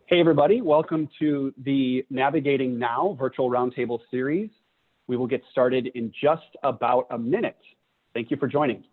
Hey everybody, welcome to the Navigating Now virtual roundtable series. We will get started in just about a minute. Thank you for joining.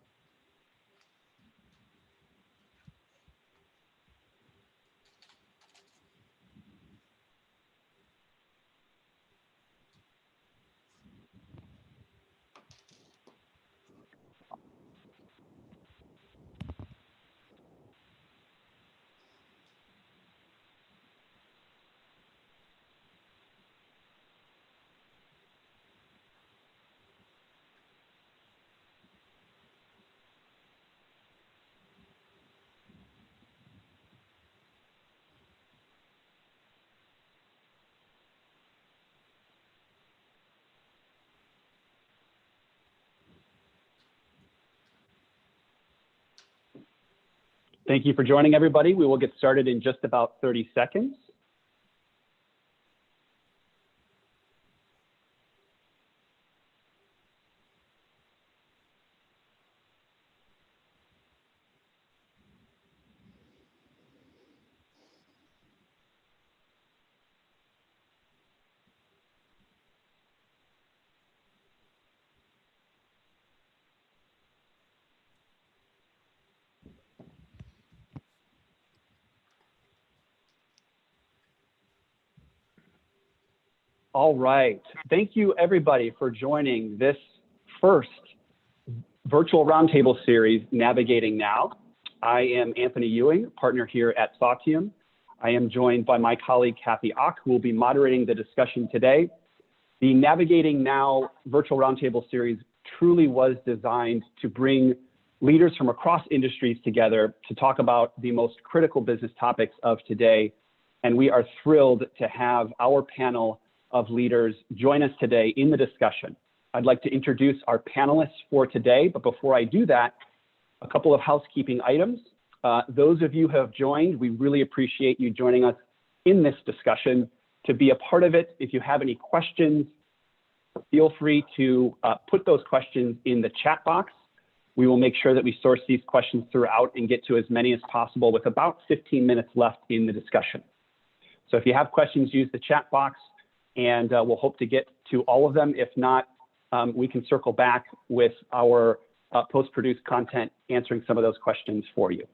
Thank you for joining, everybody. We will get started in just about 30 seconds. All right. Thank you, everybody, for joining this first virtual roundtable series, Navigating Now. I am Anthony Ewing, partner here at Thoughtium. I am joined by my colleague, Kathy Ock, who will be moderating the discussion today. The Navigating Now virtual roundtable series truly was designed to bring leaders from across industries together to talk about the most critical business topics of today. And we are thrilled to have our panel of leaders join us today in the discussion. I'd like to introduce our panelists for today, but before I do that, a couple of housekeeping items. Those of you who have joined, we really appreciate you joining us in this discussion. To be a part of it, if you have any questions, feel free to put those questions in the chat box. We will make sure that we source these questions throughout and get to as many as possible with about 15 minutes left in the discussion. So if you have questions, use the chat box, and we'll hope to get to all of them. If not, we can circle back with our post-produced content answering some of those questions for you.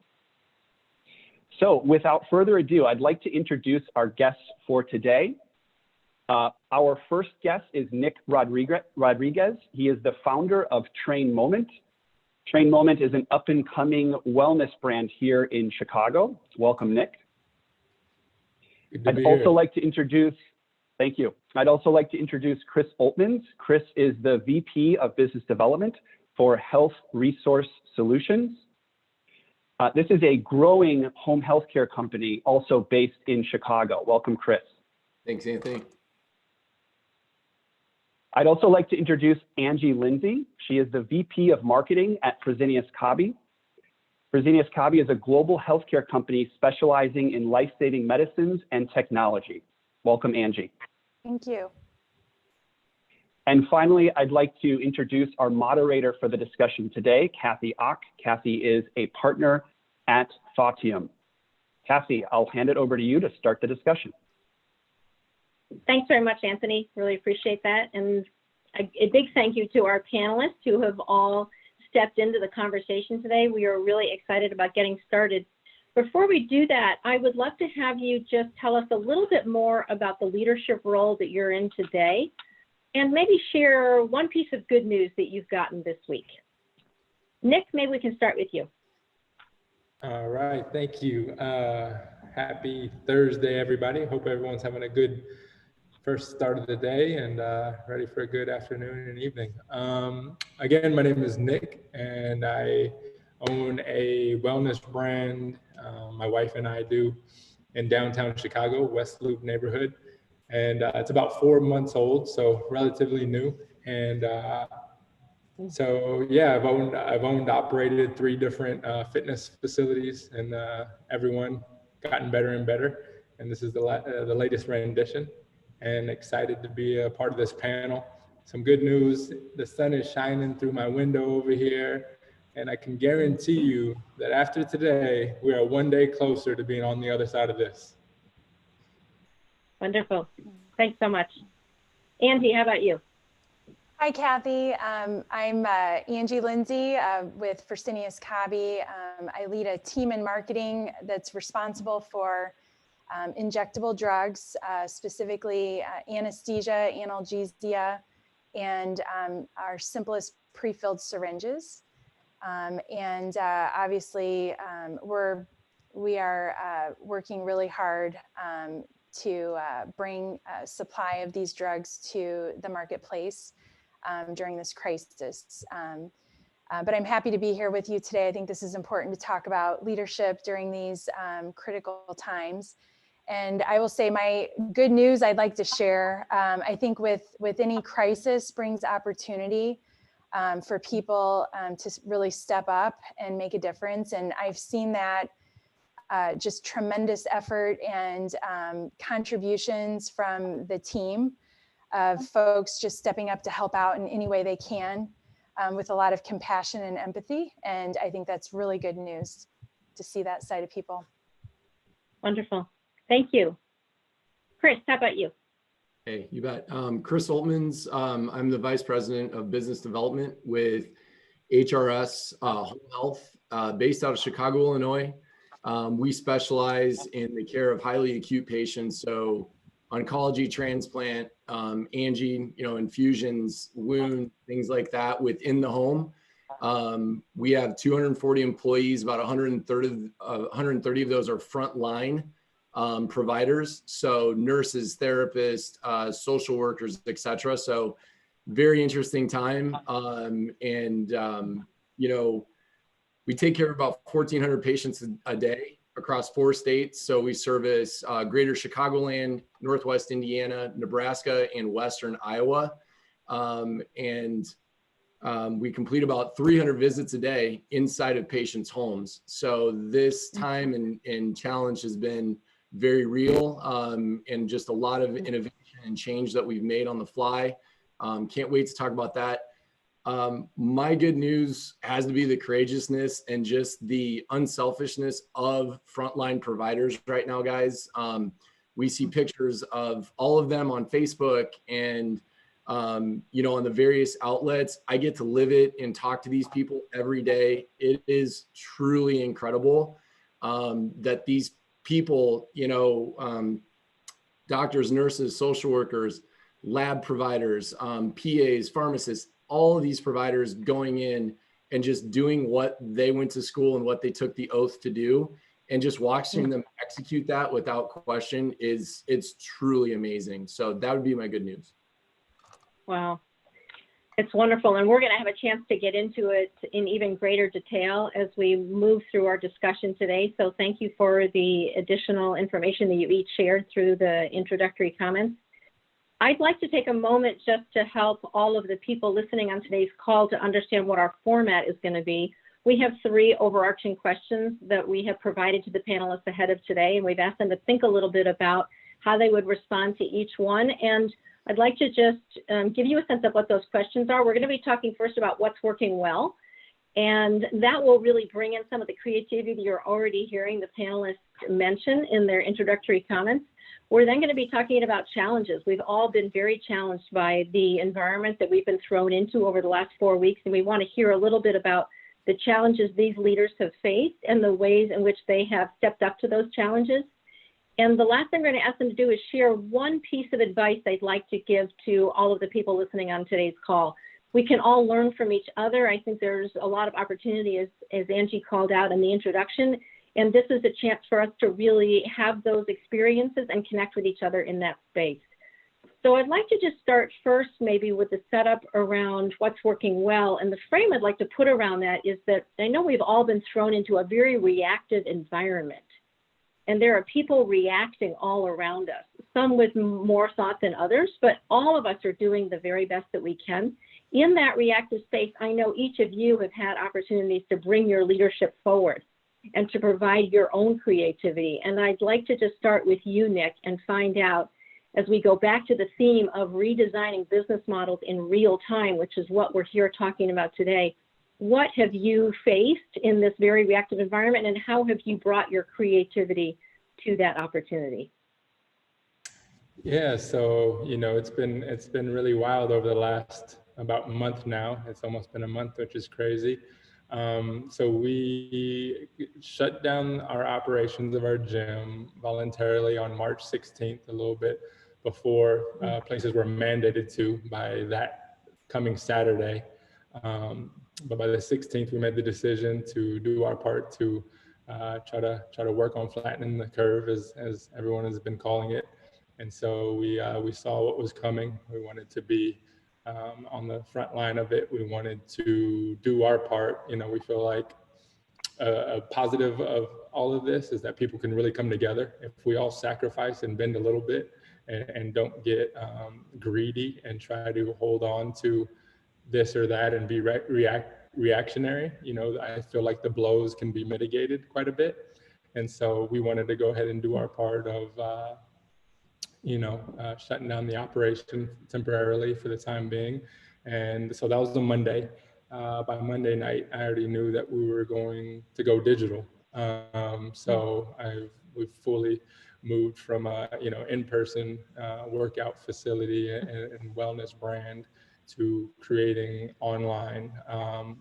So without further ado, I'd like to introduce our guests for today. Our first guest is Nik Rodriguez. He is the founder of Train Moment. Train Moment is an up-and-coming wellness brand here in Chicago. Welcome, Nik. I'd also like to introduce Thank you. I'd also like to introduce Chris Oltmans. Chris is the VP of Business Development for Health Resource Solutions. This is a growing home healthcare company also based in Chicago. Welcome, Chris. Thanks, Anthony. I'd also like to introduce Angie Lindsey. She is the VP of Marketing at Fresenius Kabi. Fresenius Kabi is a global healthcare company specializing in life-saving medicines and technology. Welcome, Angie. Thank you. And finally, I'd like to introduce our moderator for the discussion today, Kathy Ock. Kathy is a partner at Thoughtium. Kathy, I'll hand it over to you to start the discussion. Thanks very much, Anthony. Really appreciate that. And a big thank you to our panelists who have all stepped into the conversation today. We are really excited about getting started. Before we do that, I would love to have you just tell us a little bit more about the leadership role that you're in today, and maybe share one piece of good news that you've gotten this week. Nik, maybe we can start with you. All right, thank you. Happy Thursday, everybody. Hope everyone's having a good first start of the day and ready for a good afternoon and evening. Again, my name is Nik, and I own a wellness brand. My wife and I do in downtown Chicago, West Loop neighborhood. And it's about 4 months old, so relatively new. And so, yeah, I've owned, operated 3 different fitness facilities, and everyone gotten better and better. And this is the latest rendition, and excited to be a part of this panel. Some good news, the sun is shining through my window over here. And I can guarantee you that after today, we are one day closer to being on the other side of this. Wonderful. Thanks so much. Angie, how about you? Hi, Kathy. I'm Angie Lindsey with Fresenius Kabi. I lead a team in marketing that's responsible for injectable drugs, specifically anesthesia, analgesia, and our simplest pre-filled syringes. Obviously, we are working really hard to bring a supply of these drugs to the marketplace during this crisis. But I'm happy to be here with you today. I think this is important to talk about leadership during these critical times. And I will say my good news I'd like to share. I think with any crisis brings opportunity for people to really step up and make a difference. And I've seen that just tremendous effort and contributions from the team of folks just stepping up to help out in any way they can with a lot of compassion and empathy. And I think that's really good news to see that side of people. Wonderful. Thank you. Chris, how about you? Hey, you bet. Chris Oltmans. I'm the Vice President of Business Development with HRS Home Health, based out of Chicago, Illinois. We specialize in the care of highly acute patients, so oncology, transplant, Angie, infusions, wound, things like that within the home. We have 240 employees, about 130 of those are frontline providers, so nurses, therapists, social workers, etc. So very interesting time. We take care of about 1,400 patients a day across 4 states. So we service greater Chicagoland, Northwest Indiana, Nebraska, and Western Iowa. We complete about 300 visits a day inside of patients' homes. So this time and challenge has been very real, and just a lot of innovation and change that we've made on the fly. Can't wait to talk about that. My good news has to be the courageousness and just the unselfishness of frontline providers right now, guys. We see pictures of all of them on Facebook and, on the various outlets. I get to live it and talk to these people every day. It is truly incredible that these people, doctors, nurses, social workers, lab providers, PAs, pharmacists, all of these providers going in and just doing what they went to school and what they took the oath to do, and just watching them execute that without question it's truly amazing. So that would be my good news. Wow. It's wonderful. And we're going to have a chance to get into it in even greater detail as we move through our discussion today. So thank you for the additional information that you each shared through the introductory comments. I'd like to take a moment just to help all of the people listening on today's call to understand what our format is going to be. We have 3 overarching questions that we have provided to the panelists ahead of today, and we've asked them to think a little bit about how they would respond to each one. And I'd like to just give you a sense of what those questions are. We're going to be talking first about what's working well, and that will really bring in some of the creativity you're already hearing the panelists mention in their introductory comments. We're then going to be talking about challenges. We've all been very challenged by the environment that we've been thrown into over the last 4 weeks, and we want to hear a little bit about the challenges these leaders have faced and the ways in which they have stepped up to those challenges. And the last thing we're going to ask them to do is share one piece of advice they'd like to give to all of the people listening on today's call. We can all learn from each other. I think there's a lot of opportunity, as Angie called out in the introduction, and this is a chance for us to really have those experiences and connect with each other in that space. So I'd like to just start first maybe with the setup around what's working well. And the frame I'd like to put around that is that I know we've all been thrown into a very reactive environment. And there are people reacting all around us, some with more thought than others, but all of us are doing the very best that we can. In that reactive space, I know each of you have had opportunities to bring your leadership forward and to provide your own creativity. And I'd like to just start with you, Nik, and find out, as we go back to the theme of redesigning business models in real time, which is what we're here talking about today, what have you faced in this very reactive environment, and how have you brought your creativity to that opportunity? Yeah, so it's been really wild over the last about month now. It's almost been a month, which is crazy. So we shut down our operations of our gym voluntarily on March 16th, a little bit before places were mandated to by that coming Saturday. But by the 16th, we made the decision to do our part to try to work on flattening the curve, as everyone has been calling it. And so we saw what was coming. We wanted to be on the front line of it. We wanted to do our part. We feel like a positive of all of this is that people can really come together if we all sacrifice and bend a little bit and don't get greedy and try to hold on to this or that and be reactionary. I feel like the blows can be mitigated quite a bit. And so we wanted to go ahead and do our part of shutting down the operation temporarily for the time being. And so that was the Monday. By Monday night, I already knew that we were going to go digital. So we've fully moved from a in-person workout facility and wellness brand to creating online,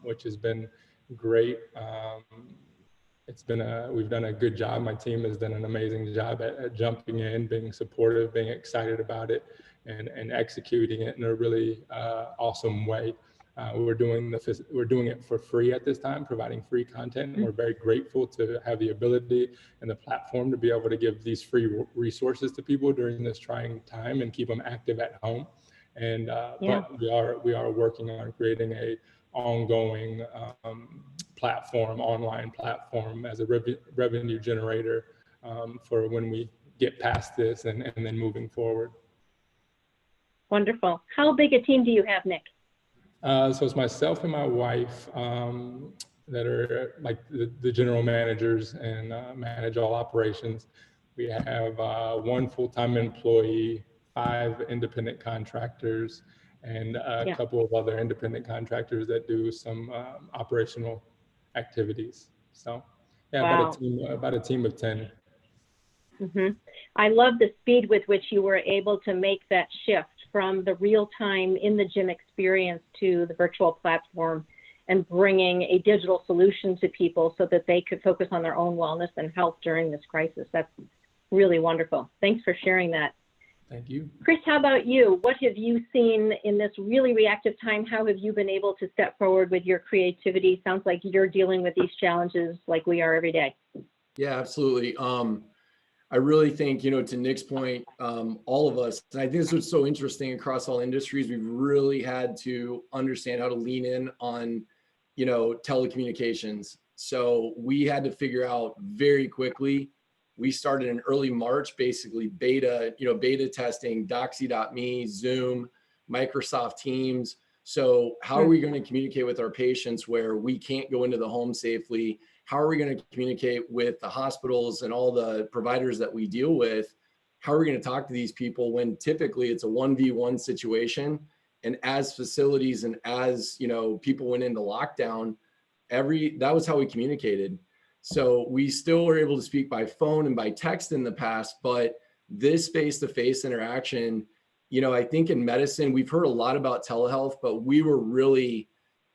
which has been great. We've done a good job. My team has done an amazing job at jumping in, being supportive, being excited about it, and executing it in a really awesome way. We're doing it for free at this time, providing free content, and we're very grateful to have the ability and the platform to be able to give these free resources to people during this trying time and keep them active at home. And but we are working on creating a ongoing online platform as a revenue generator for when we get past this and then moving forward. Wonderful. How big a team do you have, Nik? So it's myself and my wife that are like the general managers and manage all operations. We have one full-time employee, 5 independent contractors, and a couple of other independent contractors that do some operational activities. So about a team of 10. Mm-hmm. I love the speed with which you were able to make that shift from the real time in the gym experience to the virtual platform and bringing a digital solution to people so that they could focus on their own wellness and health during this crisis. That's really wonderful. Thanks for sharing that. Thank you. Chris, how about you? What have you seen in this really reactive time? How have you been able to step forward with your creativity? Sounds like you're dealing with these challenges like we are every day. Yeah, absolutely. I really think, to Nik's point, all of us, and I think this is what's so interesting across all industries, we've really had to understand how to lean in on, telecommunications. So we had to figure out very quickly. We started in early March, basically beta testing, Doxy.me, Zoom, Microsoft Teams. So how are we going to communicate with our patients where we can't go into the home safely? How are we going to communicate with the hospitals and all the providers that we deal with? How are we going to talk to these people when typically it's a 1v1 situation? And as facilities and as, people went into lockdown, that was how we communicated. So we still were able to speak by phone and by text in the past, but this face-to-face interaction, I think in medicine, we've heard a lot about telehealth, but we were really,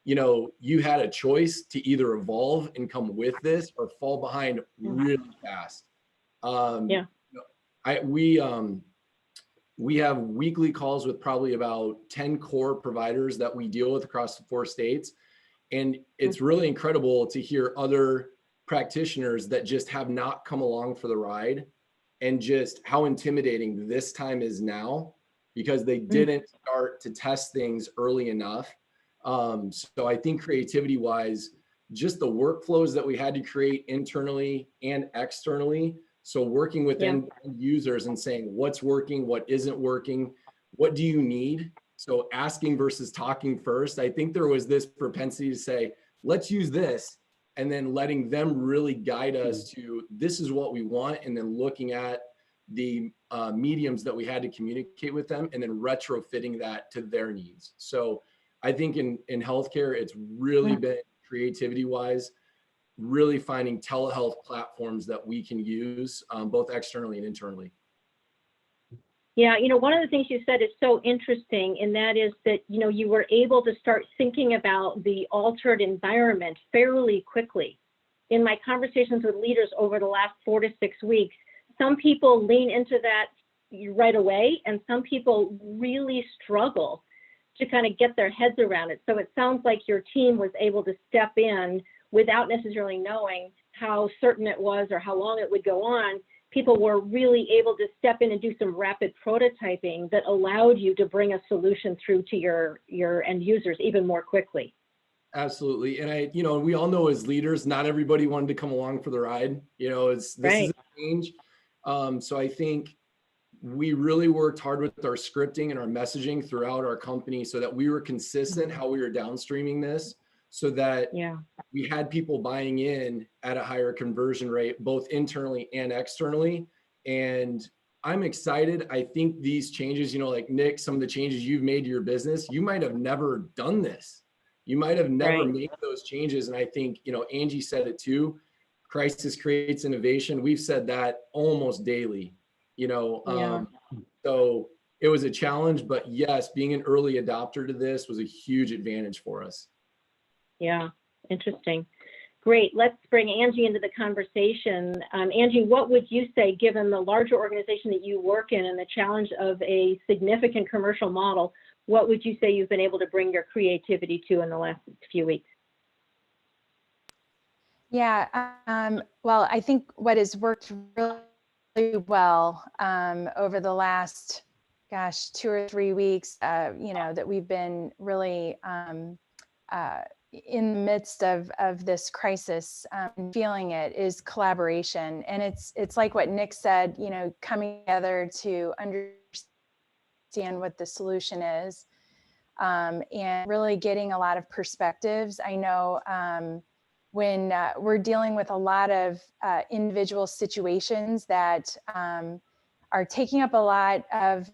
you had a choice to either evolve and come with this or fall behind really fast. We have weekly calls with probably about 10 core providers that we deal with across the 4 states. And it's really incredible to hear other practitioners that just have not come along for the ride and just how intimidating this time is now because they didn't start to test things early enough. So I think creativity wise, just the workflows that we had to create internally and externally. So working with end users and saying what's working, what isn't working, what do you need? So asking versus talking first. I think there was this propensity to say, let's use this, and then letting them really guide us to this is what we want, and then looking at the mediums that we had to communicate with them and then retrofitting that to their needs. So I think in healthcare, it's really been creativity wise, really finding telehealth platforms that we can use both externally and internally. Yeah, one of the things you said is so interesting, and that is that, you were able to start thinking about the altered environment fairly quickly. In my conversations with leaders over the last 4 to 6 weeks, some people lean into that right away, and some people really struggle to kind of get their heads around it. So it sounds like your team was able to step in without necessarily knowing how certain it was or how long it would go on. People were really able to step in and do some rapid prototyping that allowed you to bring a solution through to your end users even more quickly. Absolutely. And we all know as leaders, not everybody wanted to come along for the ride. This is a change. So I think we really worked hard with our scripting and our messaging throughout our company so that we were consistent how we were downstreaming this, so that we had people buying in at a higher conversion rate, both internally and externally. And I'm excited. I think these changes, like Nik, some of the changes you've made to your business, you might have never done this. You might have never made those changes. And I think, Angie said it too, crisis creates innovation. We've said that almost daily, so it was a challenge, but yes, being an early adopter to this was a huge advantage for us. Yeah, interesting. Great. Let's bring Angie into the conversation. Angie, what would you say, given the larger organization that you work in and the challenge of a significant commercial model, what would you say you've been able to bring your creativity to in the last few weeks? Yeah, well, I think what has worked really well over the last, 2 or 3 weeks, that we've been really in the midst of this crisis, feeling it, is collaboration. And it's like what Nik said, coming together to understand what the solution is, and really getting a lot of perspectives. I know when we're dealing with a lot of individual situations that are taking up a lot of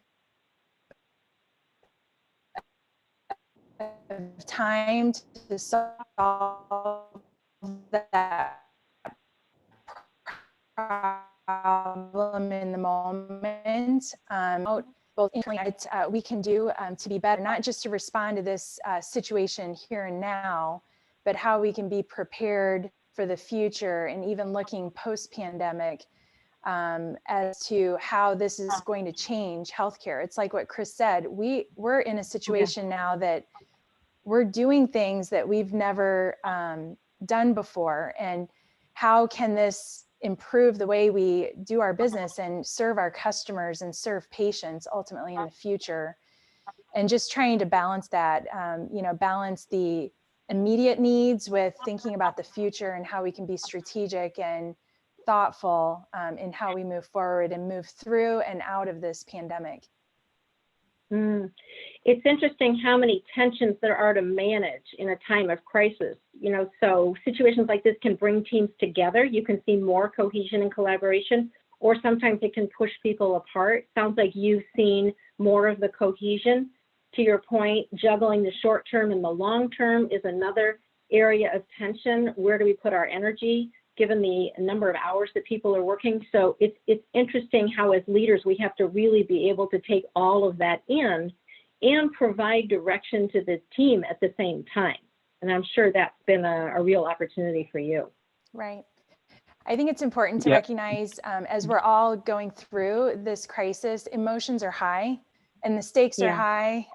time to solve that problem in the moment. Both what we can do to be better, not just to respond to this situation here and now, but how we can be prepared for the future, and even looking post-pandemic as to how this is going to change healthcare. It's like what Chris said, we're in a situation now that we're doing things that we've never done before. And how can this improve the way we do our business and serve our customers and serve patients ultimately in the future? And just trying to balance that, balance the immediate needs with thinking about the future and how we can be strategic and thoughtful in how we move forward and move through and out of this pandemic. It's interesting how many tensions there are to manage in a time of crisis. So situations like this can bring teams together. You can see more cohesion and collaboration, or sometimes it can push people apart. Sounds like you've seen more of the cohesion. To your point, juggling the short term and the long term is another area of tension. Where do we put our energy, given the number of hours that people are working? So it's interesting how, as leaders, we have to really be able to take all of that in and provide direction to the team at the same time. And I'm sure that's been a real opportunity for you. Right. I think it's important to recognize, as we're all going through this crisis, emotions are high and the stakes are high.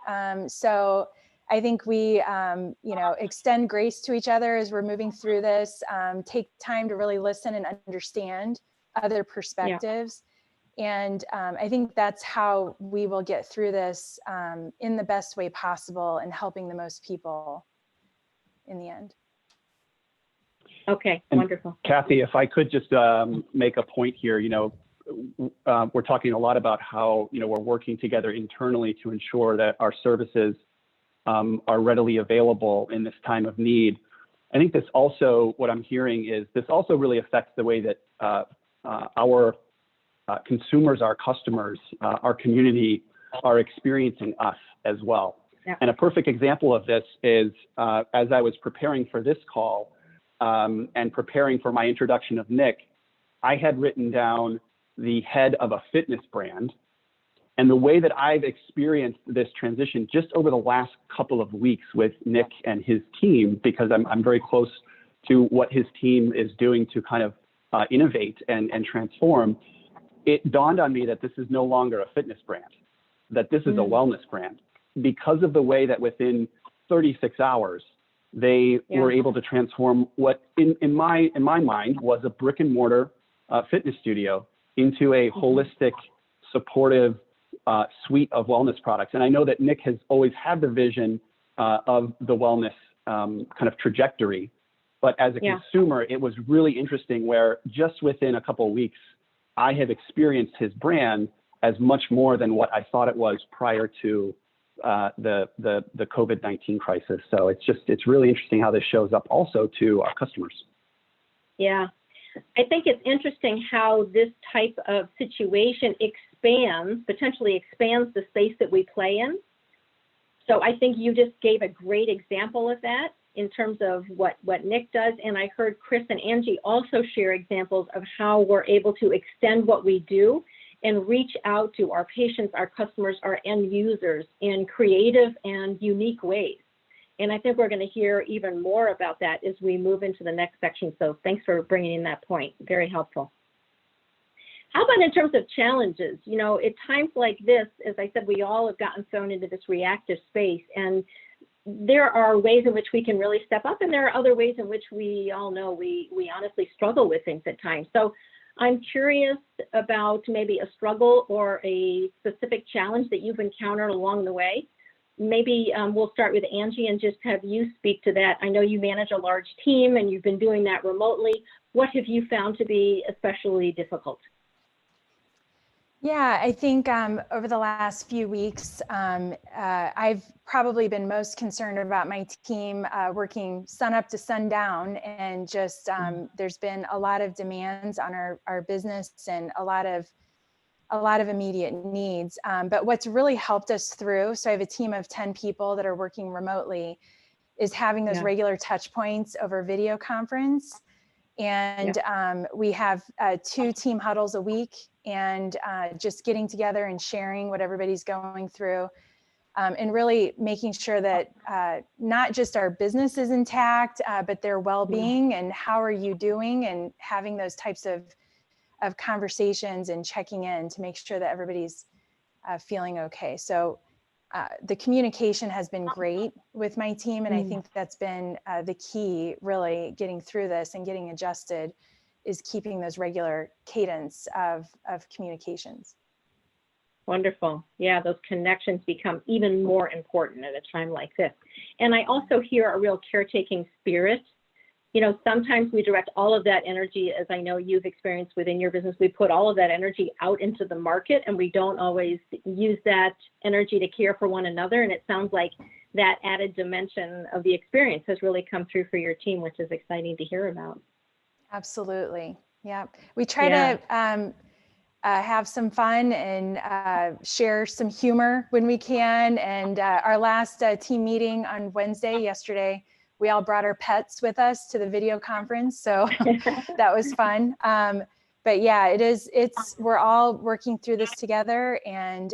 So I think we, extend grace to each other as we're moving through this, take time to really listen and understand other perspectives. And I think that's how we will get through this in the best way possible and helping the most people in the end. Okay, wonderful. Kathy, if I could just make a point here, we're talking a lot about how, we're working together internally to ensure that our services are readily available in this time of need. I think this also, what I'm hearing is this also really affects the way that our consumers, our customers, our community are experiencing us as well. Yeah. And a perfect example of this is as I was preparing for this call and preparing for my introduction of Nik, I had written down the head of a fitness brand And the way that I've experienced this transition just over the last couple of weeks with Nik and his team, because I'm very close to what his team is doing to kind of innovate and transform, it dawned on me that this is no longer a fitness brand, that this is a wellness brand, because of the way that within 36 hours, they were able to transform what in my mind was a brick and mortar fitness studio into a holistic, supportive suite of wellness products. And I know that Nik has always had the vision of the wellness kind of trajectory, but as a consumer, it was really interesting where just within a couple of weeks, I have experienced his brand as much more than what I thought it was prior to the COVID-19 crisis. So it's really interesting how this shows up also to our customers. Yeah, I think it's interesting how this type of situation potentially expands the space that we play in. So I think you just gave a great example of that in terms of what Nik does. And I heard Chris and Angie also share examples of how we're able to extend what we do and reach out to our patients, our customers, our end users in creative and unique ways. And I think we're going to hear even more about that as we move into the next section. So thanks for bringing in that point. Very helpful. How about in terms of challenges? You know, at times like this, as I said, we all have gotten thrown into this reactive space, and there are ways in which we can really step up, and there are other ways in which we all know we honestly struggle with things at times. So I'm curious about maybe a struggle or a specific challenge that you've encountered along the way. Maybe we'll start with Angie and just have you speak to that. I know you manage a large team and you've been doing that remotely. What have you found to be especially difficult? Yeah, I think over the last few weeks, I've probably been most concerned about my team working sun up to sundown, and just there's been a lot of demands on our business and a lot of immediate needs. But what's really helped us through, so I have a team of 10 people that are working remotely, is having those regular touch points over video conference. And we have 2 team huddles a week, and just getting together and sharing what everybody's going through, and really making sure that not just our business is intact, but their well-being and how are you doing, and having those types of conversations and checking in to make sure that everybody's feeling okay. So the communication has been great with my team, and I think that's been the key, really getting through this and getting adjusted, is keeping those regular cadence of communications. Wonderful. Yeah, those connections become even more important at a time like this. And I also hear a real caretaking spirit. You know, sometimes we direct all of that energy, as I know you've experienced within your business, we put all of that energy out into the market, and we don't always use that energy to care for one another. And it sounds like that added dimension of the experience has really come through for your team, which is exciting to hear about. Absolutely. Yeah. We try to have some fun and share some humor when we can. And our last team meeting on Wednesday, yesterday, we all brought our pets with us to the video conference. So that was fun. But yeah, we're all working through this together. And,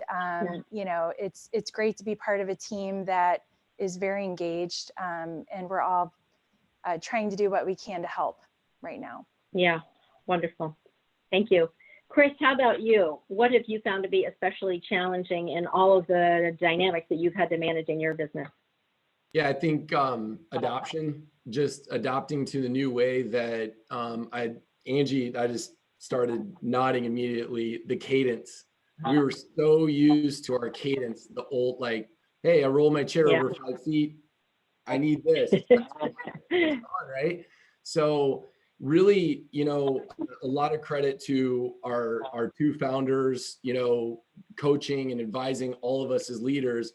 you know, it's great to be part of a team that is very engaged. And we're all trying to do what we can to help right now. Yeah, wonderful. Thank you. Chris, how about you? What have you found to be especially challenging in all of the dynamics that you've had to manage in your business? Yeah, I think adoption, just adopting to the new way that Angie, I just started nodding immediately, the cadence. We were so used to our cadence, the old, like, hey, I roll my chair over 5 feet. I need this. Right? So really, you know, a lot of credit to our 2 founders, you know, coaching and advising all of us as leaders,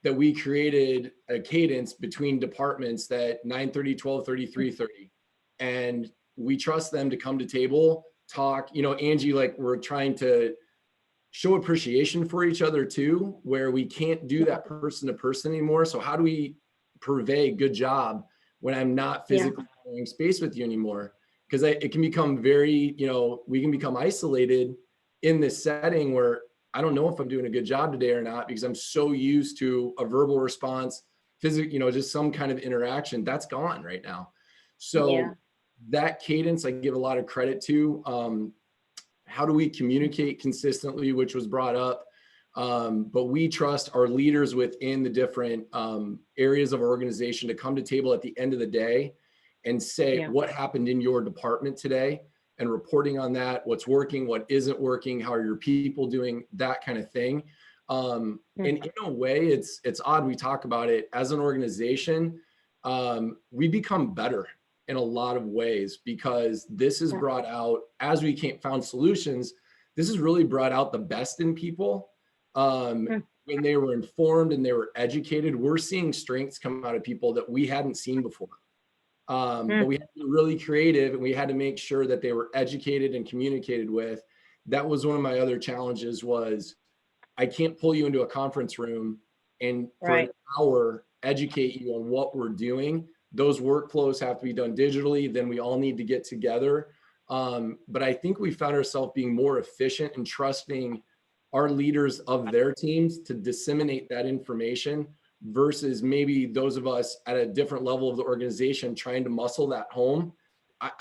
that we created a cadence between departments that 9:30, 12:30, 3:30. And we trust them to come to table, talk, you know, Angie, like we're trying to show appreciation for each other too, where we can't do that person to person anymore. So how do we purvey good job when I'm not physically sharing space with you anymore? Because it can become very, you know, we can become isolated in this setting where I don't know if I'm doing a good job today or not, because I'm so used to a verbal response, physical, just some kind of interaction. That's gone right now. So that cadence, I give a lot of credit to. How do we communicate consistently, which was brought up. But we trust our leaders within the different areas of our organization to come to table at the end of the day and say what happened in your department today, and reporting on that, what's working, what isn't working, how are your people doing, that kind of thing. And in a way, it's odd we talk about it as an organization. We become better in a lot of ways, because this is brought out, as we found solutions, this has really brought out the best in people. When they were informed and they were educated, we're seeing strengths come out of people that we hadn't seen before. But we had to be really creative, and we had to make sure that they were educated and communicated with. That was one of my other challenges. Was I can't pull you into a conference room and for an hour educate you on what we're doing. Those workflows have to be done digitally. Then we all need to get together. But I think we found ourselves being more efficient and trusting our leaders of their teams to disseminate that information, versus maybe those of us at a different level of the organization trying to muscle that home.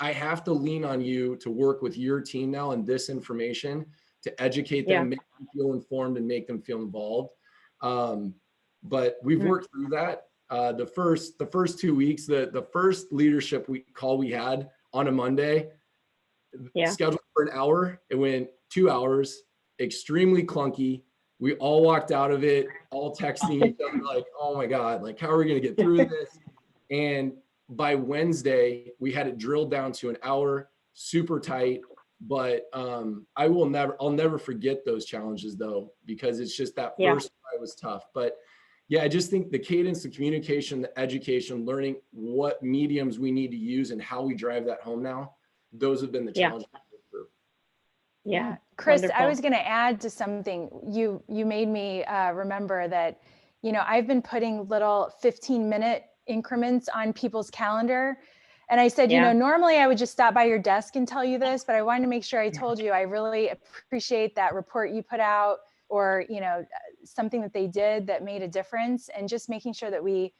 I have to lean on you to work with your team now and this information to educate them, make them feel informed, and make them feel involved. But we've worked through that. The first 2 weeks, the first leadership call we had on a Monday, scheduled for an hour, it went 2 hours, extremely clunky. We all walked out of it, all texting each other like, oh my God, like, how are we going to get through this? And by Wednesday, we had it drilled down to an hour, super tight. But I'll never forget those challenges though, because it's just that first try was tough. But yeah, I just think the cadence, the communication, the education, learning what mediums we need to use and how we drive that home now, those have been the challenges. Yeah. Chris, Wonderful. I was going to add to something. You made me remember that, I've been putting little 15-minute increments on people's calendar. And I said, normally I would just stop by your desk and tell you this, but I wanted to make sure I told you I really appreciate that report you put out, or, something that they did that made a difference, and just making sure that we,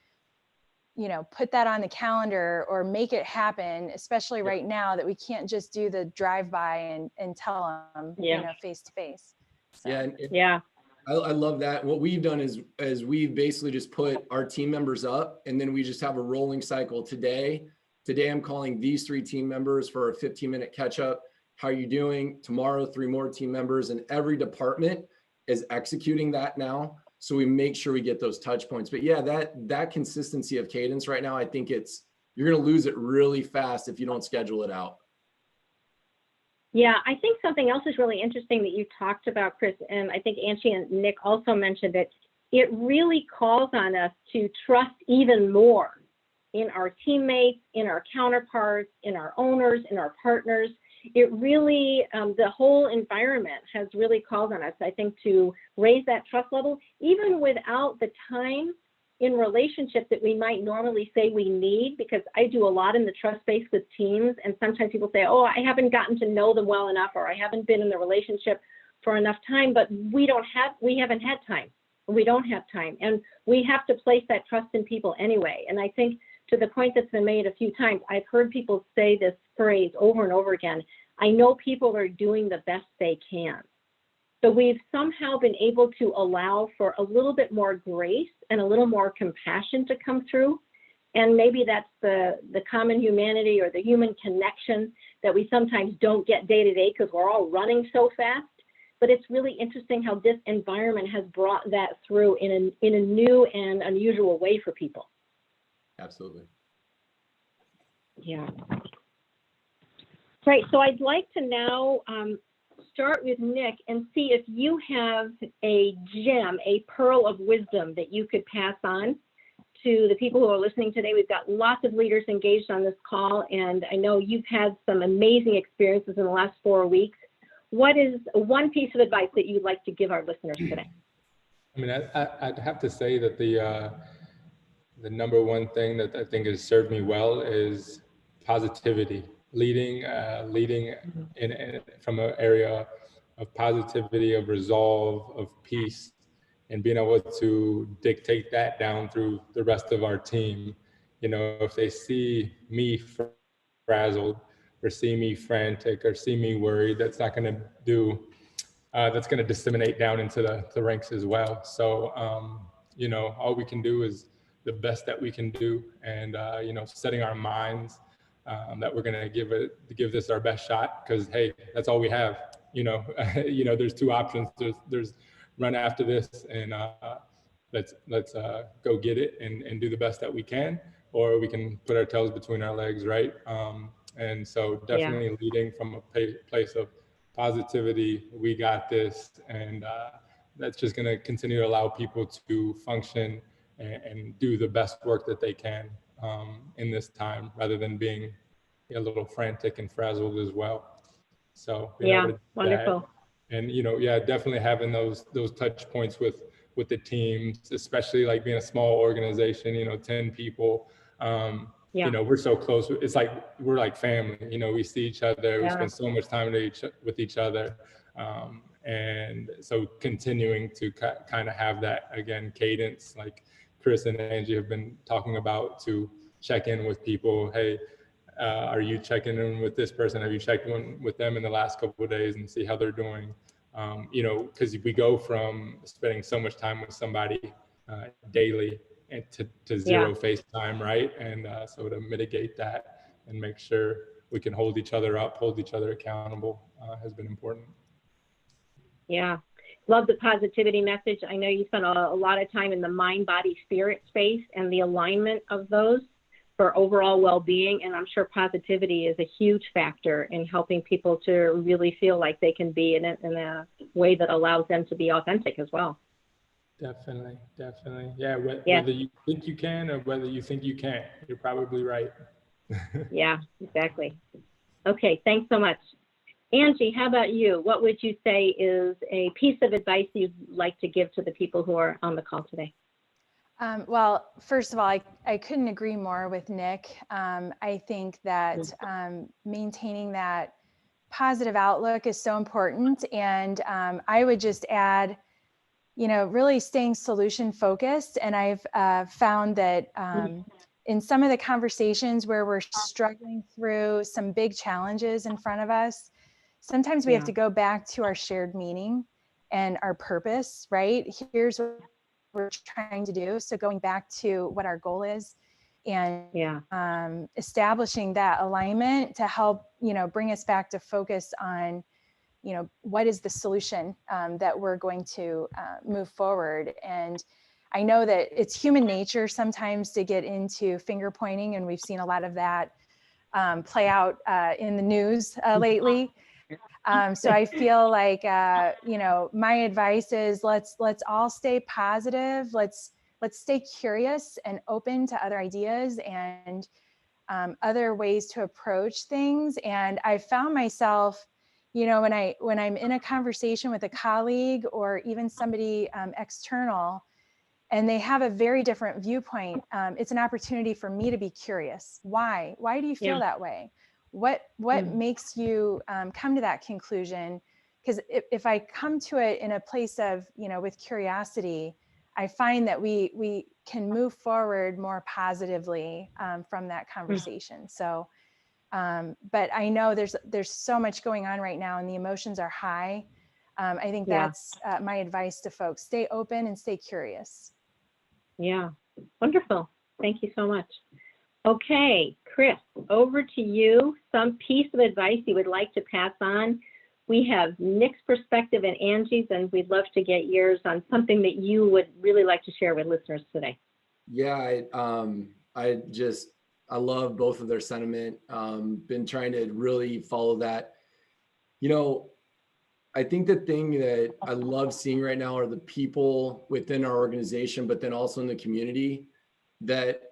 put that on the calendar or make it happen, especially right now, that we can't just do the drive-by and tell them, face to face. So. I love that. What we've done is we've basically just put our team members up, and then we just have a rolling cycle. Today I'm calling these 3 team members for a 15-minute catch up. How are you doing? Tomorrow, 3 more team members, and every department is executing that now. So we make sure we get those touch points. But yeah, that consistency of cadence right now, I think you're going to lose it really fast if you don't schedule it out. Yeah, I think something else is really interesting that you talked about, Chris, and I think Angie and Nik also mentioned it. It really calls on us to trust even more in our teammates, in our counterparts, in our owners, in our partners. It really, the whole environment has really called on us, I think, to raise that trust level, even without the time in relationship that we might normally say we need, because I do a lot in the trust space with teams, and sometimes people say, oh, I haven't gotten to know them well enough, or I haven't been in the relationship for enough time, but we haven't had time. We don't have time, and we have to place that trust in people anyway. And I think, to the point that's been made a few times, I've heard people say this phrase over and over again: I know people are doing the best they can. So we've somehow been able to allow for a little bit more grace and a little more compassion to come through. And maybe that's the common humanity, or the human connection that we sometimes don't get day to day because we're all running so fast. But it's really interesting how this environment has brought that through in a new and unusual way for people. Absolutely. Yeah. Right, so I'd like to now start with Nik and see if you have a gem, a pearl of wisdom that you could pass on to the people who are listening today. We've got lots of leaders engaged on this call, and I know you've had some amazing experiences in the last 4 weeks. What is one piece of advice that you'd like to give our listeners today? I mean, I'd have to say that the number one thing that I think has served me well is positivity, leading in from an area positivity, of resolve, of peace, and being able to dictate that down through the rest of our team. You know, if they see me frazzled or see me frantic or see me worried, that's not going to do, that's going to disseminate down into the ranks as well. So, you know, all we can do is the best that we can do, and, you know, setting our minds that we're going to give this our best shot, because, hey, that's all we have. You know, you know, there's two options. There's run after this and let's go get it and do the best that we can, or we can put our tails between our legs, right? And so definitely leading from a place of positivity, we got this, and that's just going to continue to allow people to function and do the best work that they can in this time, rather than being a little frantic and frazzled as well. So wonderful. And, you know, definitely having those touch points with the teams, especially like being a small organization, you know, 10 people, you know, we're so close. It's like, we're like family, you know, we see each other, we spend so much time with each other. And so continuing to kind of have that, again, cadence, like Chris and Angie have been talking about, to check in with people. Hey, are you checking in with this person? Have you checked in with them in the last couple of days and see how they're doing? You know, because we go from spending so much time with somebody daily and to zero face time, right? And so to mitigate that and make sure we can hold each other up, hold each other accountable has been important. Yeah, love the positivity message. I know you spent a lot of time in the mind, body, spirit space and the alignment of those for overall well-being. And I'm sure positivity is a huge factor in helping people to really feel like they can be in a way that allows them to be authentic as well. Definitely. Yeah, whether you think you can or whether you think you can't, you're probably right. Yeah, exactly. Okay, thanks so much. Angie, how about you? What would you say is a piece of advice you'd like to give to the people who are on the call today? Well, first of all, I couldn't agree more with Nik. I think that maintaining that positive outlook is so important. And I would just add, you know, really staying solution focused. And I've found that in some of the conversations where we're struggling through some big challenges in front of us, sometimes we have to go back to our shared meaning and our purpose, right? Here's what we're trying to do. So going back to what our goal is and establishing that alignment to help, you know, bring us back to focus on, you know, what is the solution that we're going to move forward. And I know that it's human nature sometimes to get into finger pointing, and we've seen a lot of that play out in the news lately. So I feel like, you know, my advice is let's all stay positive. Let's stay curious and open to other ideas and other ways to approach things. And I found myself, you know, when I'm in a conversation with a colleague or even somebody external, and they have a very different viewpoint, it's an opportunity for me to be curious. Why do you feel that way? What makes you come to that conclusion? Because if I come to it in a place of, you know, with curiosity, I find that we can move forward more positively from that conversation. So, but I know there's so much going on right now and the emotions are high. I think that's my advice to folks: stay open and stay curious. Yeah, wonderful. Thank you so much. Okay, Chris, over to you. Some piece of advice you would like to pass on. We have Nik's perspective and Angie's, and we'd love to get yours on something that you would really like to share with listeners today. Yeah, I love both of their sentiment. Been trying to really follow that. You know, I think the thing that I love seeing right now are the people within our organization, but then also in the community that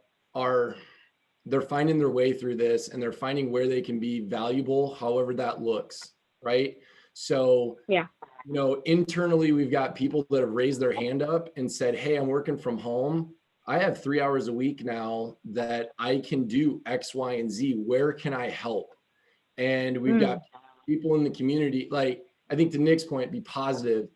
they're finding their way through this, and they're finding where they can be valuable, however that looks, right? So, you know, internally, we've got people that have raised their hand up and said, hey, I'm working from home. I have 3 hours a week now that I can do X, Y, and Z. Where can I help? And we've got people in the community, like, I think to Nik's point, be positive.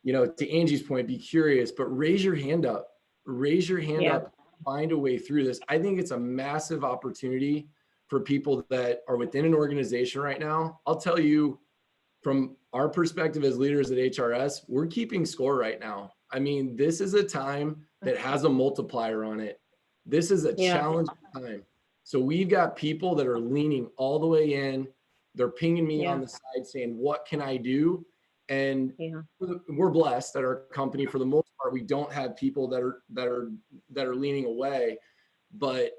You know, to Angie's point, be curious, but raise your hand up. Raise your hand up. Find a way through this. I think it's a massive opportunity for people that are within an organization right now. I'll tell you, from our perspective as leaders at HRS, we're keeping score right now. I mean, this is a time that has a multiplier on it. This is a challenging time. So we've got people that are leaning all the way in. They're pinging me on the side saying, what can I do? And we're blessed at our company. For the most part, we don't have people that are leaning away. But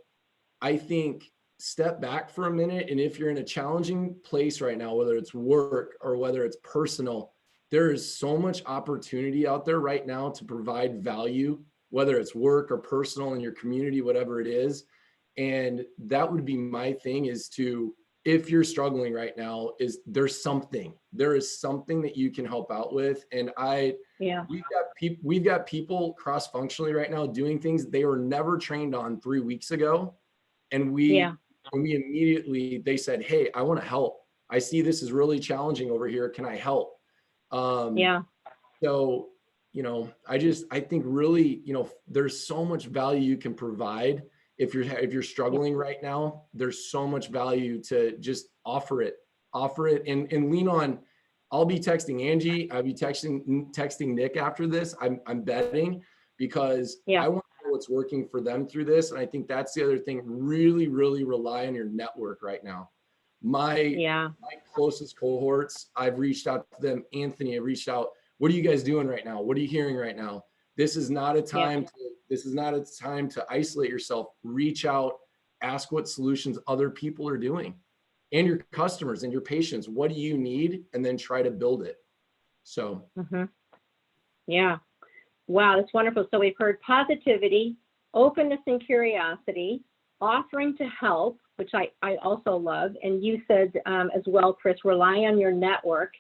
I think step back for a minute. And if you're in a challenging place right now, whether it's work or whether it's personal, there is so much opportunity out there right now to provide value, whether it's work or personal in your community, whatever it is. And that would be my thing, is to, if you're struggling right now, is there is something that you can help out with. And we've got people cross-functionally right now doing things they were never trained on 3 weeks ago. And we immediately, they said, hey, I want to help. I see this is really challenging over here. Can I help? So, you know, I think really, you know, there's so much value you can provide. If you're struggling right now, there's so much value to just offer it and lean on. I'll be texting Angie. I'll be texting Nik after this. I'm betting, because I want to know what's working for them through this. And I think that's the other thing. Really, really rely on your network right now. My closest cohorts, I've reached out to them. Anthony, I reached out. What are you guys doing right now? What are you hearing right now? This is not a time to isolate yourself. Reach out, ask what solutions other people are doing, and your customers and your patients. What do you need? And then try to build it. So. Wow, that's wonderful. So we've heard positivity, openness and curiosity, offering to help, which I also love. And you said as well, Chris, rely on your network.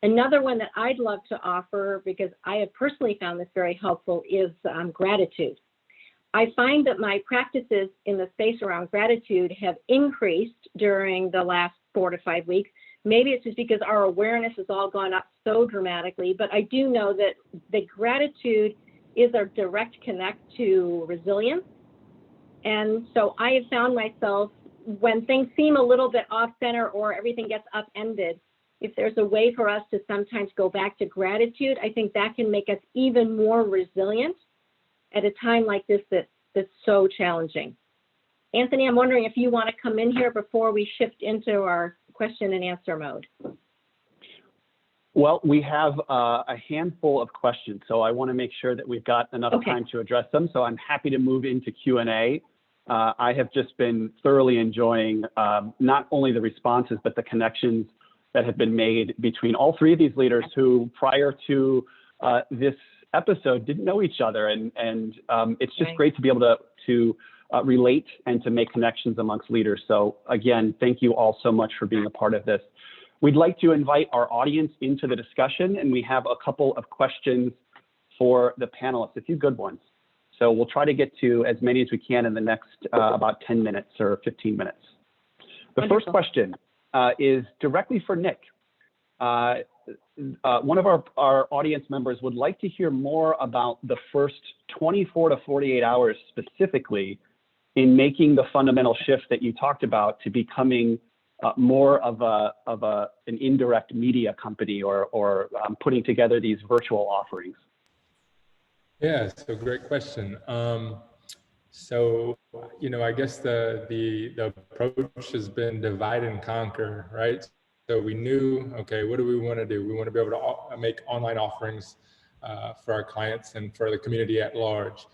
Another one that I'd love to offer, because I have personally found this very helpful, is gratitude. I find that my practices in the space around gratitude have increased during the last 4 to 5 weeks. Maybe it's just because our awareness has all gone up so dramatically, but I do know that the gratitude is a direct connect to resilience. And so I have found myself, when things seem a little bit off center or everything gets upended, if there's a way for us to sometimes go back to gratitude, I think that can make us even more resilient at a time like this that's so challenging. Anthony, I'm wondering if you want to come in here before we shift into our question and answer mode. Well, we have a handful of questions, so I want to make sure that we've got enough time to address them. So I'm happy to move into Q&A. I have just been thoroughly enjoying not only the responses, but the connections that have been made between all three of these leaders who, prior to this episode, didn't know each other. And it's just great to be able to relate and to make connections amongst leaders. So again, thank you all so much for being a part of this. We'd like to invite our audience into the discussion, and we have a couple of questions for the panelists, a few good ones. So we'll try to get to as many as we can in the next about 10 minutes or 15 minutes. The first question is directly for Nik. One of our audience members would like to hear more about the first 24 to 48 hours specifically in making the fundamental shift that you talked about to becoming more of an indirect media company or putting together these virtual offerings. Yeah, so great question. So, you know, I guess the approach has been divide and conquer, right? So we knew, okay, what do we want to do? We want to be able to make online offerings for our clients and for the community at large.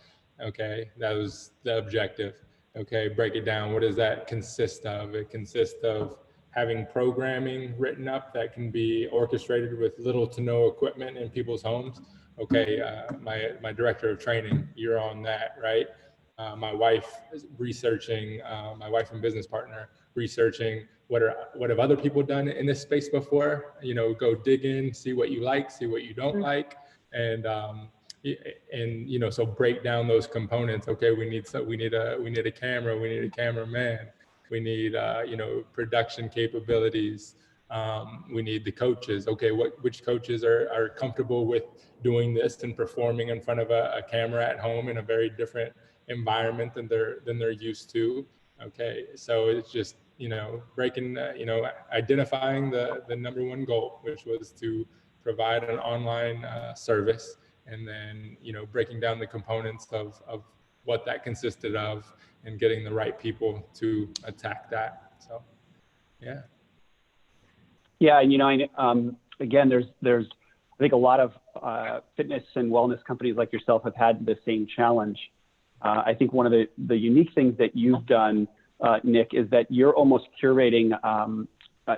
Okay, that was the objective. Okay, break it down. What does that consist of? It consists of having programming written up that can be orchestrated with little to no equipment in people's homes. Okay, my director of training, you're on that, right? My wife is researching, my wife and business partner researching what have other people done in this space before. You know, go dig in, see what you like, see what you don't like, and you know, so break down those components. Okay, we need a camera, we need a cameraman, we need you know, production capabilities, We need the coaches. Okay, which coaches are comfortable with doing this and performing in front of a camera at home in a very different environment than they're used to. Okay, so it's just, breaking, identifying the number one goal, which was to provide an online service, and then, breaking down the components of what that consisted of and getting the right people to attack that. So, yeah. Yeah, again, there's I think a lot of fitness and wellness companies like yourself have had the same challenge. I think one of the unique things that you've done, Nik, is that you're almost curating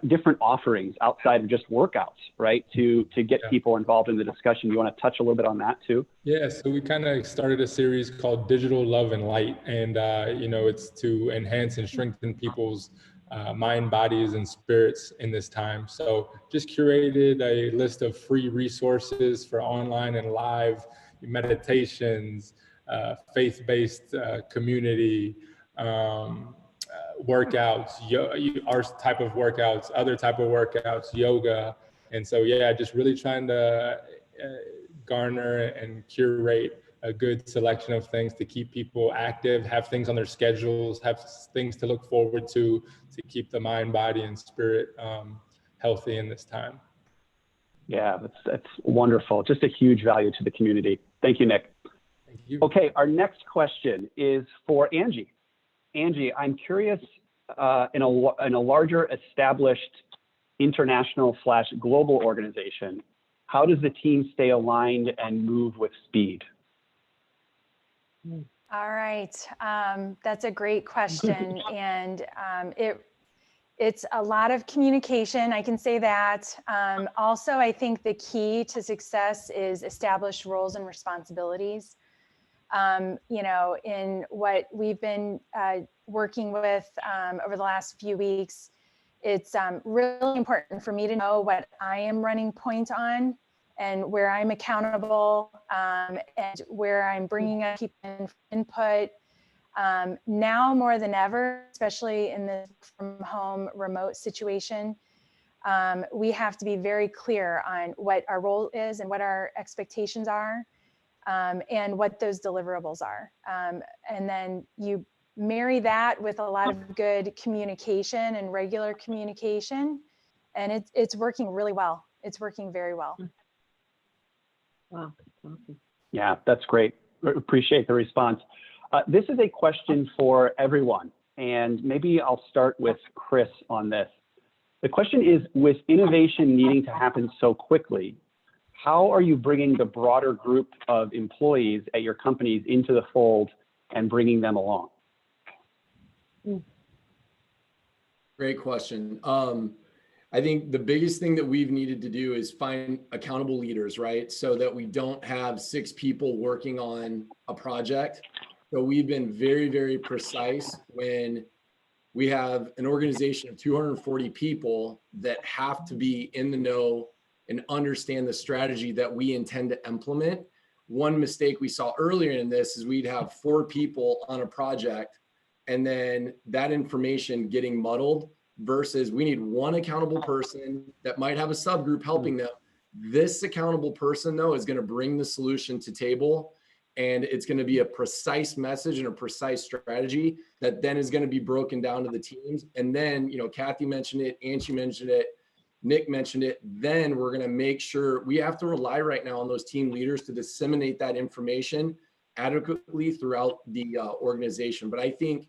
different offerings outside of just workouts, right? To get people involved in the discussion. You want to touch a little bit on that too? Yeah, so we kind of started a series called Digital Love and Light, and it's to enhance and strengthen people's mind, bodies, and spirits in this time. So just curated a list of free resources for online and live meditations, faith-based community, workouts, our type of workouts, other type of workouts, yoga. And so, yeah, just really trying to garner and curate a good selection of things to keep people active, have things on their schedules, have things to look forward to keep the mind, body, and spirit healthy in this time. Yeah, that's wonderful. Just a huge value to the community. Thank you, Nik. Thank you. Okay, our next question is for Angie. Angie, I'm curious, in a larger established international/global organization, how does the team stay aligned and move with speed? All right, that's a great question, and it's a lot of communication. I can say that. Also, I think the key to success is established roles and responsibilities. In what we've been working with over the last few weeks, it's really important for me to know what I am running point on and where I'm accountable, and where I'm bringing up people input. Now more than ever, especially in the from home remote situation, we have to be very clear on what our role is and what our expectations are, and what those deliverables are. And then you marry that with a lot of good communication and regular communication, and it's working really well. It's working very well. Wow, awesome. Yeah, that's great. Appreciate the response. This is a question for everyone, and maybe I'll start with Chris on this. The question is, with innovation needing to happen so quickly, how are you bringing the broader group of employees at your companies into the fold and bringing them along? Great question. I think the biggest thing that we've needed to do is find accountable leaders, right? So that we don't have 6 people working on a project. So we've been very, very precise when we have an organization of 240 people that have to be in the know and understand the strategy that we intend to implement. One mistake we saw earlier in this is we'd have 4 people on a project, and then that information getting muddled, versus we need one accountable person that might have a subgroup helping them. This accountable person, though, is going to bring the solution to table, and it's going to be a precise message and a precise strategy that then is going to be broken down to the teams. And then, Kathy mentioned it, Angie mentioned it, Nik mentioned it. Then we're going to make sure we have to rely right now on those team leaders to disseminate that information adequately throughout the organization. But I think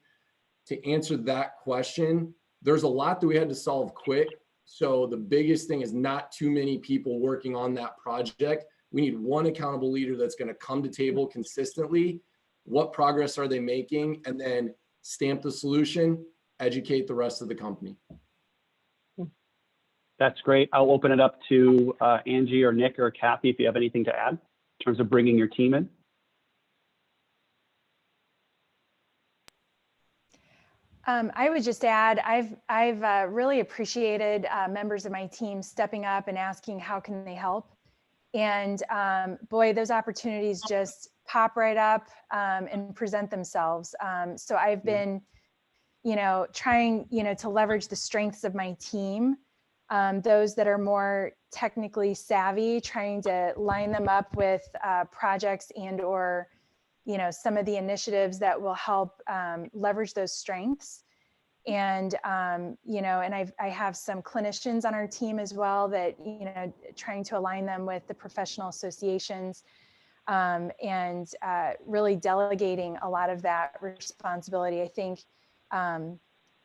to answer that question, there's a lot that we had to solve quick. So the biggest thing is not too many people working on that project. We need one accountable leader that's going to come to table consistently. What progress are they making? And then stamp the solution, educate the rest of the company. That's great. I'll open it up to Angie or Nik or Kathy if you have anything to add in terms of bringing your team in. I would just add, I've really appreciated members of my team stepping up and asking how can they help. And boy, those opportunities just pop right up and present themselves. So I've been, trying, to leverage the strengths of my team those that are more technically savvy, trying to line them up with projects and or, you know, some of the initiatives that will help leverage those strengths. And, you know, and I have some clinicians on our team as well that, you know, trying to align them with the professional associations, and really delegating a lot of that responsibility. I think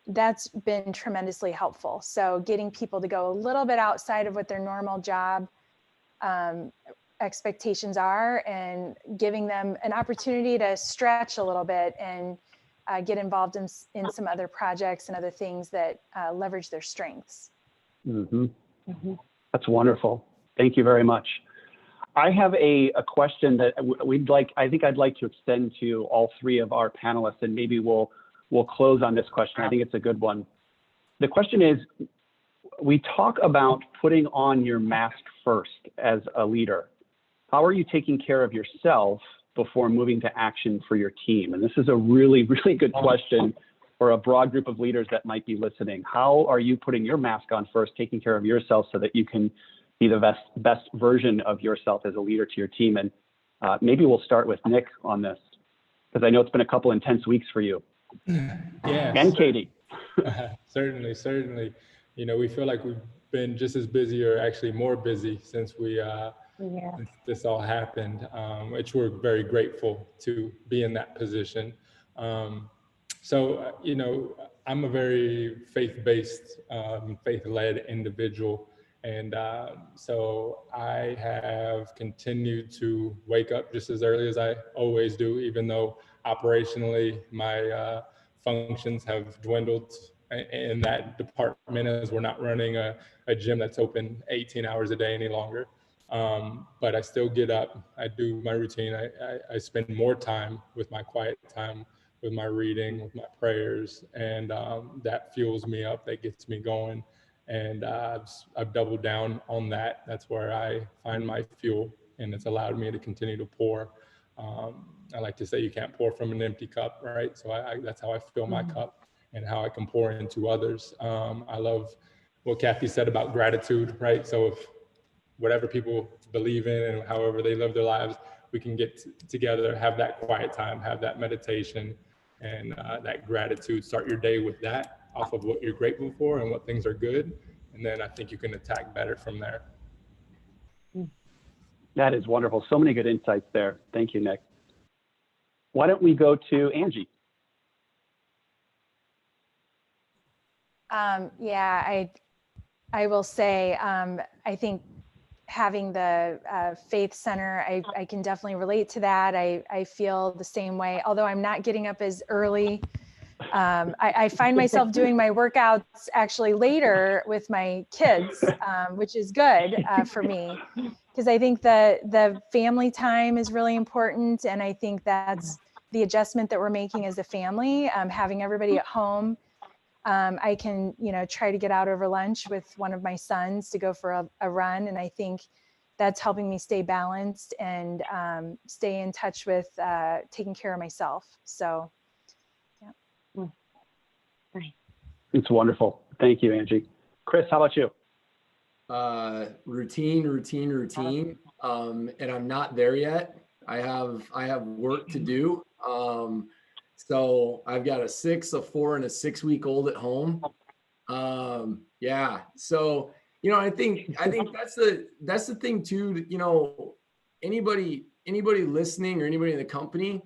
that's been tremendously helpful. So getting people to go a little bit outside of what their normal job expectations are, and giving them an opportunity to stretch a little bit and get involved in some other projects and other things that leverage their strengths. Mm-hmm. Mm-hmm. That's wonderful. Thank you very much. I have a question that I'd like to extend to all three of our panelists, and maybe we'll close on this question. I think it's a good one. The question is, we talk about putting on your mask first as a leader. How are you taking care of yourself before moving to action for your team? And this is a really, really good question for a broad group of leaders that might be listening. How are you putting your mask on first, taking care of yourself so that you can be the best version of yourself as a leader to your team? And maybe we'll start with Nik on this, because I know it's been a couple intense weeks for you. Yeah. And Katie. Certainly. You know, we feel like we've been just as busy, or actually more busy, since since this all happened, which we're very grateful to be in that position. So, you know, I'm a very faith-based, faith-led individual. And so I have continued to wake up just as early as I always do, even though operationally my functions have dwindled in that department, as we're not running a gym that's open 18 hours a day any longer. But I still get up, I do my routine, I spend more time with my quiet time, with my reading, with my prayers, and that fuels me up, that gets me going. And I've doubled down on that. That's where I find my fuel, and it's allowed me to continue to pour. I like to say you can't pour from an empty cup, right? So that's how I fill my cup, and how I can pour into others. I love what Kathy said about gratitude, right? So if whatever people believe in and however they live their lives, we can get together, have that quiet time, have that meditation, and that gratitude. Start your day with that, off of what you're grateful for and what things are good. And then I think you can attack better from there. That is wonderful. So many good insights there. Thank you, Nik. Why don't we go to Angie? Yeah, I will say, I think having the faith center, I can definitely relate to that. I feel the same way, although I'm not getting up as early. I find myself doing my workouts actually later with my kids, which is good for me, because I think the family time is really important. And I think that's the adjustment that we're making as a family, having everybody at home. I can, you know, try to get out over lunch with one of my sons to go for a run. And I think that's helping me stay balanced and stay in touch with taking care of myself. So, yeah. It's wonderful. Thank you, Angie. Chris, how about you? Routine. And I'm not there yet. I have work to do. So I've got a 6, a 4, and a 6-week-old at home. Yeah. So, you know, I think that's the thing too, you know, anybody listening, or anybody in the company,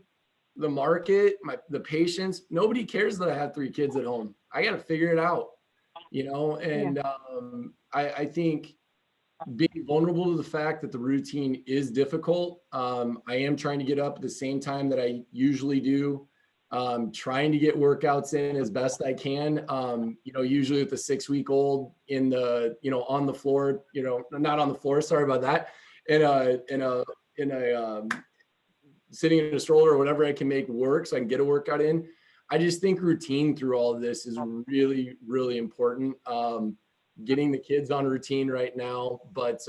the market, the patients, nobody cares that I have 3 kids at home. I got to figure it out, you know? And I think being vulnerable to the fact that the routine is difficult. I am trying to get up at the same time that I usually do. Trying to get workouts in as best I can. You know, usually with the 6-week-old in the, you know, on the floor, you know, not on the floor, sorry about that. In a sitting in a stroller or whatever I can make work so I can get a workout in. I just think routine through all of this is really, really important. Getting the kids on routine right now, but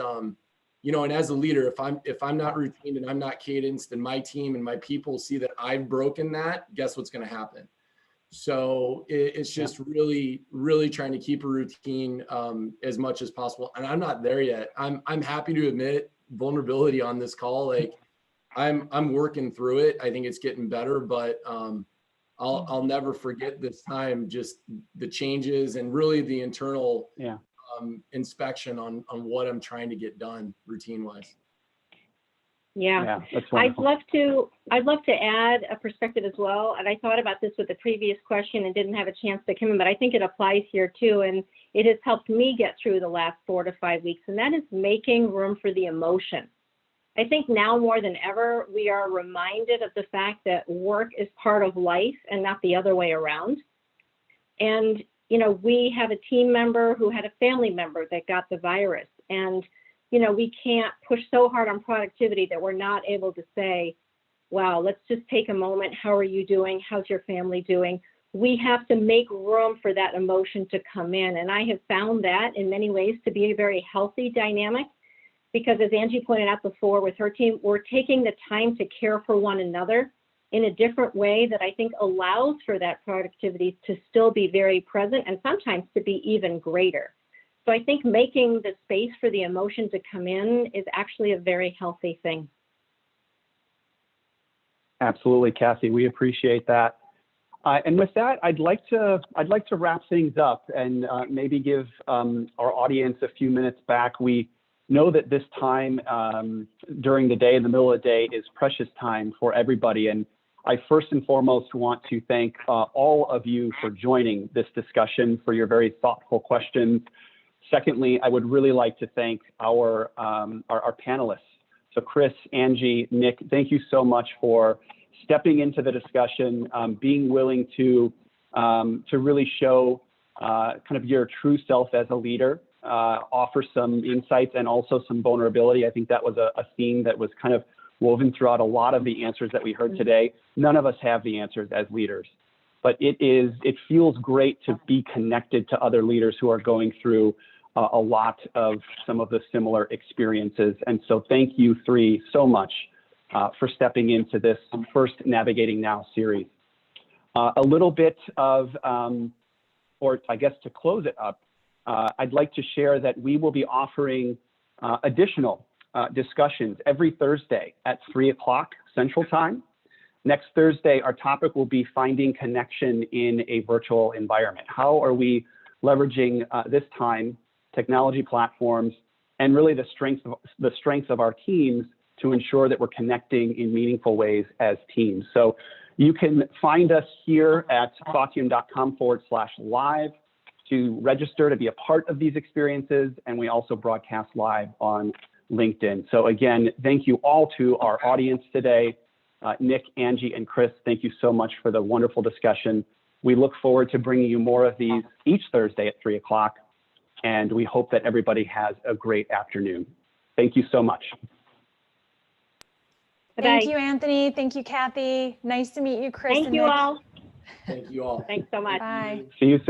you know, and as a leader, if I'm not routine and I'm not cadenced, and my team and my people see that I've broken that, guess what's going to happen? So it's just really, really trying to keep a routine as much as possible. And I'm not there yet. I'm happy to admit vulnerability on this call. Like I'm working through it. I think it's getting better, but I'll never forget this time, just the changes and really the internal inspection on what I'm trying to get done routine wise. Yeah, that's I'd wonderful. love to add a perspective as well. And I thought about this with the previous question and didn't have a chance to come in, but I think it applies here too. And it has helped me get through the last 4 to 5 weeks, and that is making room for the emotion. I think now more than ever, we are reminded of the fact that work is part of life and not the other way around. And, you know, we have a team member who had a family member that got the virus. And, you know, we can't push so hard on productivity that we're not able to say, wow, let's just take a moment. How are you doing? How's your family doing? We have to make room for that emotion to come in. And I have found that in many ways to be a very healthy dynamic, because as Angie pointed out before with her team, we're taking the time to care for one another in a different way that I think allows for that productivity to still be very present and sometimes to be even greater. So I think making the space for the emotion to come in is actually a very healthy thing. Absolutely, Cassie. We appreciate that. And with that, I'd like to wrap things up and maybe give our audience a few minutes back. We know that this time during the day, in the middle of the day, is precious time for everybody. And I first and foremost want to thank all of you for joining this discussion, for your very thoughtful questions. Secondly, I would really like to thank our panelists. So Chris, Angie, Nik, thank you so much for stepping into the discussion, being willing to really show kind of your true self as a leader, offer some insights and also some vulnerability. I think that was a theme that was kind of woven throughout a lot of the answers that we heard today. None of us have the answers as leaders, but it feels great to be connected to other leaders who are going through a lot of some of the similar experiences. And so thank you three so much for stepping into this first Navigating Now series. A little bit of, or I guess to close it up, I'd like to share that we will be offering additional discussions every Thursday at 3 o'clock Central Time. Next Thursday, our topic will be finding connection in a virtual environment. How are we leveraging this time, technology platforms, and really the strengths of our teams to ensure that we're connecting in meaningful ways as teams. So you can find us here at thoughtium.com/live to register to be a part of these experiences. And we also broadcast live on LinkedIn. So again, thank you all to our audience today. Nik, Angie, and Chris, thank you so much for the wonderful discussion. We look forward to bringing you more of these each Thursday at 3 o'clock. And we hope that everybody has a great afternoon. Thank you so much. Thank you, Anthony. Thank you, Kathy. Nice to meet you, Chris. Thank you all. Thank you all. Thanks so much. Bye. See you soon.